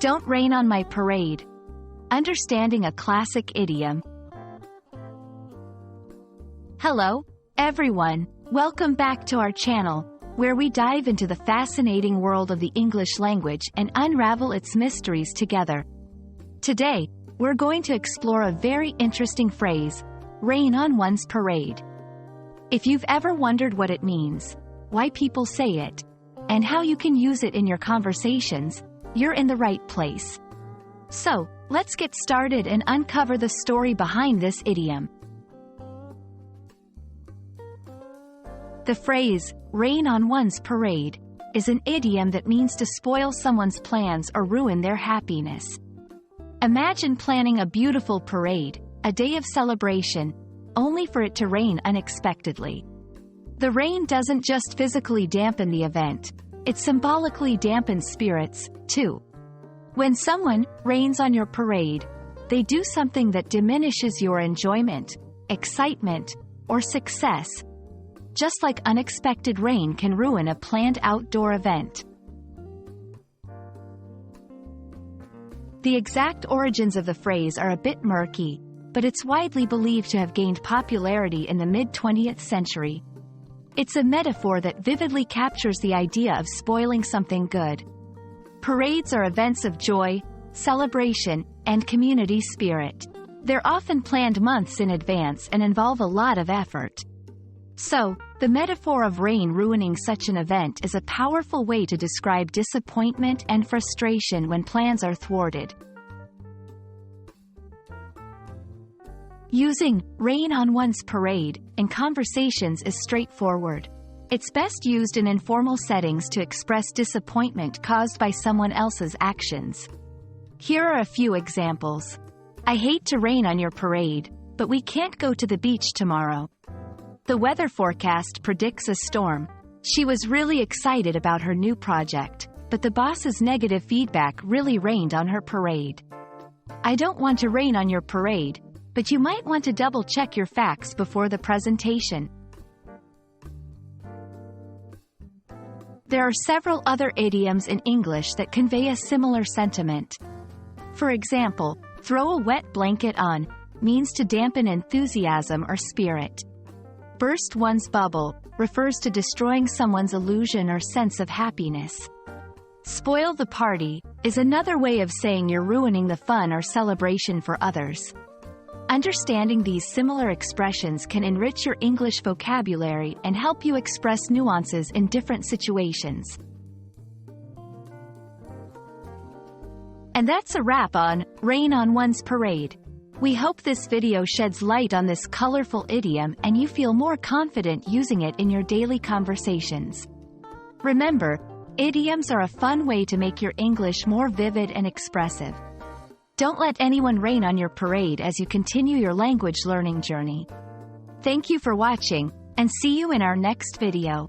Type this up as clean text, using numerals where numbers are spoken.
Don't rain on my parade. Understanding a classic idiom. Hello, everyone. Welcome back to our channel, where we dive into the fascinating world of the English language and unravel its mysteries together. Today, we're going to explore a very interesting phrase, rain on one's parade. If you've ever wondered what it means, why people say it, and how you can use it in your conversations, you're in the right place. So, let's get started and uncover the story behind this idiom. The phrase, rain on one's parade, is an idiom that means to spoil someone's plans or ruin their happiness. Imagine planning a beautiful parade, a day of celebration, only for it to rain unexpectedly. The rain doesn't just physically dampen the event, it symbolically dampens spirits, too. When someone rains on your parade, they do something that diminishes your enjoyment, excitement, or success, just like unexpected rain can ruin a planned outdoor event. The exact origins of the phrase are a bit murky, but it's widely believed to have gained popularity in the mid-20th century. It's a metaphor that vividly captures the idea of spoiling something good. Parades are events of joy, celebration, and community spirit. They're often planned months in advance and involve a lot of effort. So, the metaphor of rain ruining such an event is a powerful way to describe disappointment and frustration when plans are thwarted. Using rain on one's parade in conversations is straightforward. It's best used in informal settings to express disappointment caused by someone else's actions. Here are a few examples. I hate to rain on your parade, but we can't go to the beach tomorrow. The weather forecast predicts a storm. She was really excited about her new project, but the boss's negative feedback really rained on her parade. I don't want to rain on your parade, but you might want to double-check your facts before the presentation. There are several other idioms in English that convey a similar sentiment. For example, throw a wet blanket on means to dampen enthusiasm or spirit. Burst one's bubble refers to destroying someone's illusion or sense of happiness. Spoil the party is another way of saying you're ruining the fun or celebration for others. Understanding these similar expressions can enrich your English vocabulary and help you express nuances in different situations. And that's a wrap on Rain on One's Parade. We hope this video sheds light on this colorful idiom and you feel more confident using it in your daily conversations. Remember, idioms are a fun way to make your English more vivid and expressive. Don't let anyone rain on your parade as you continue your language learning journey. Thank you for watching, and see you in our next video.